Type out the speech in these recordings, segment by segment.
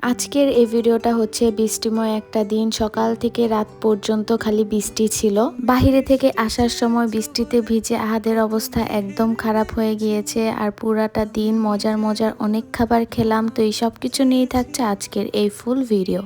আজকের এই ভিডিওটা হচ্ছে বৃষ্টিময় একটা দিন। সকাল থেকে রাত পর্যন্ত খালি বৃষ্টি ছিল। বাহিরে থেকে আসার সময় বৃষ্টিতে ভিজে আহাদের অবস্থা একদম খারাপ হয়ে গিয়েছে। আর পুরাটা দিন মজার মজার অনেক খাবার খেলাম। তো এই সব কিছু নিয়েই থাকছে আজকের এই ফুল ভিডিও।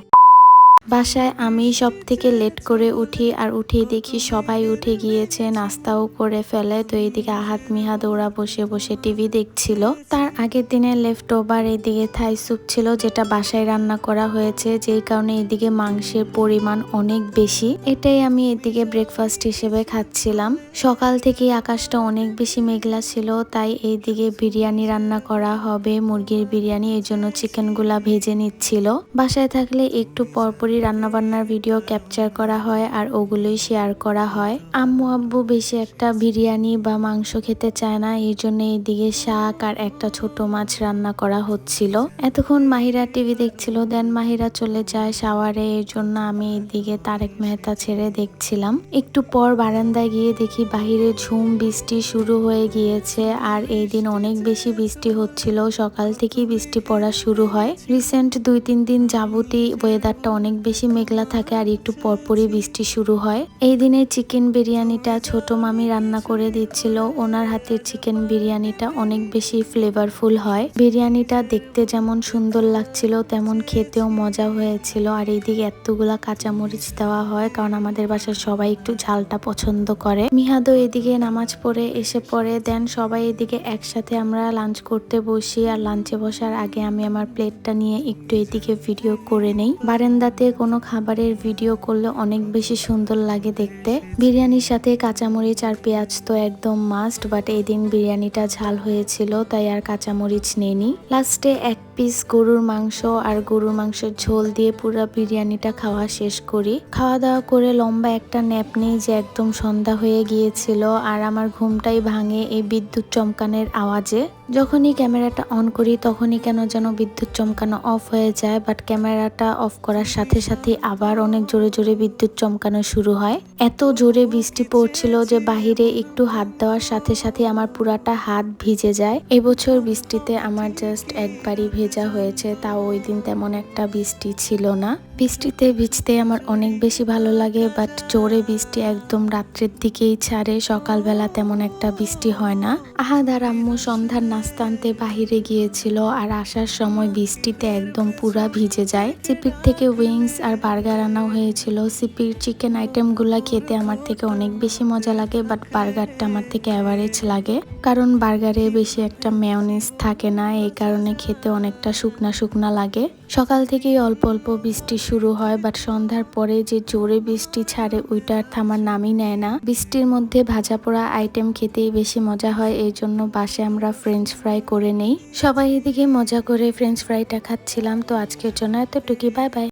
বাসায় আমি সব থেকে লেট করে উঠি আর উঠেই দেখি সবাই উঠে গিয়েছে, নাস্তাও করে ফেলে। তো এইদিকে আহাত মিহাদ ওরা বসে বসে টিভি দেখছিল। তার আগের দিনে লেফট ওভার এইদিকে থাই স্যুপ ছিল, যেটা বাসায় রান্না করা হয়েছে, যেই কারণে এদিকে মাংসের পরিমাণ অনেক বেশি। এটাই আমি এদিকে ব্রেকফাস্ট হিসেবে খাচ্ছিলাম। সকাল থেকেই আকাশটা অনেক বেশি মেঘলা ছিল, তাই এইদিকে বিরিয়ানি রান্না করা হবে, মুরগির বিরিয়ানি। এই জন্য চিকেনগুলা ভেজে নিচ্ছিল। বাসায় থাকলে একটু পরপরই রান্নাবান্নার ভিডিও ক্যাপচার করা হয় আর ওগুলোই শেয়ার করা হয়। আম্মু আব্বু বেশি একটা বিরিয়ানি বা মাংস খেতে চায় না, এই জন্য এইদিকে শাক আর একটা ছোট মাছ রান্না করা হচ্ছিল। এতক্ষণ মাহিরা টিভি দেখছিল, দেন মাহিরা চলে যায় শাওয়ারে। এই জন্য আমি এইদিকে তারেক মেহতা ছেড়ে দেখছিলাম। একটু পর বারান্দায় গিয়ে দেখি বাহিরে ঝুম বৃষ্টি শুরু হয়ে গিয়েছে। আর এই দিন অনেক বেশি বৃষ্টি হচ্ছিল, সকাল থেকেই বৃষ্টি পড়া শুরু হয়। রিসেন্ট 2-3 দিন যাবতই ওয়েদারটা অনেক বেশি মেঘলা থাকে আর একটু পরপরই বৃষ্টি শুরু হয়। এই দিনে চিকেন বিরিয়ানিটা ছোট মামি রান্না করে দিচ্ছিল। ওনার হাতের চিকেন বিরিয়ানিটা অনেক বেশি ফ্লেভারফুল হয়। বিরিয়ানিটা দেখতে যেমন সুন্দর লাগছিল তেমন খেতেও মজা হয়েছিল। আর এইদিকে এতগুলা কাঁচামরিচ দেওয়া হয়, কারণ আমাদের বাসায় সবাই একটু ঝালটা পছন্দ করে। মিহাদও এদিকে নামাজ পড়ে এসে পড়ে, দেন সবাই এদিকে একসাথে আমরা লাঞ্চ করতে বসি। আর লাঞ্চে বসার আগে আমি আমার প্লেটটা নিয়ে একটু এদিকে ভিডিও করে নেই। বারান্দাতে কোনো খাবারের ভিডিও করলে অনেক বেশি সুন্দর লাগে দেখতে। বিরিয়ানির সাথে কাঁচামরিচ আর পেঁয়াজ তো একদম মাস্ট, বাট এই দিন বিরিয়ানিটা ঝাল হয়েছিল তাই আর কাঁচামরিচ নেইনি। লাস্টে এক পিস গরুর মাংস আর গরুর মাংসের ঝোল দিয়ে পুরো বিরিয়ানিটা খাওয়া শেষ করি। খাওয়া দাওয়া করে লম্বা একটা ন্যাপ নেই, যে একদম সন্ধ্যা হয়ে গিয়েছিল। আর আমার ঘুমটাই ভাঙে এই বিদ্যুৎ চমকানোর আওয়াজে। যখনই ক্যামেরাটা অন করি তখনই কেন যেন বিদ্যুৎ চমকানো অফ হয়ে যায়, বাট ক্যামেরাটা অফ করার সাথে সাথে আবার অনেক জোরে জোরে বিদ্যুৎ চমকানো শুরু হয়। এত জোরে বৃষ্টি পড়ছিল যে বাহিরে একটু হাত দেওয়ার সাথে সাথে আমার পুরাটা হাত ভিজে যায়। এবছর বৃষ্টিতে আমার জাস্ট একবারই ভেজা হয়েছে, তাও ওই দিন তেমন একটা বৃষ্টি ছিল না। বৃষ্টিতে ভিজতে আমার অনেক বেশি ভালো লাগে, বাট জোরে বৃষ্টি একদম রাত্রের দিকেই ছাড়ে, সকালবেলা তেমন একটা বৃষ্টি হয় না। আহাদ আর আম্মু সন্ধ্যার নাস্তা আনতে বাহিরে গিয়েছিল, আর আসার সময় বৃষ্টিতে একদম পুরা ভিজে যায়। সিপির থেকে উইংস আর বার্গার আনা হয়েছিল। সিপির চিকেন আইটেমগুলা খেতে আমার থেকে অনেক বেশি মজা লাগে, বাট বার্গারটা আমার থেকে অ্যাভারেজ লাগে, কারণ বার্গারে বেশি একটা মেয়োনিজ থাকে না, এই কারণে খেতে অনেকটা শুকনা শুকনা লাগে। সকাল থেকেই অল্প অল্প বৃষ্টি শুরু হয়, বাট সন্ধ্যার পরে যে জোরে বৃষ্টি ছাড়ে ওইটা আর থামার নামই নেয় না। বৃষ্টির মধ্যে ভাজা পোড়া আইটেম খেতেই বেশি মজা হয়, এই জন্য বাসায় আমরা ফ্রেঞ্চ ফ্রাই করে নেই। সবাই এদিকে মজা করে ফ্রেঞ্চ ফ্রাইটা খাচ্ছিলাম। তো আজকের জন্য এতটুকুই, বাই বাই।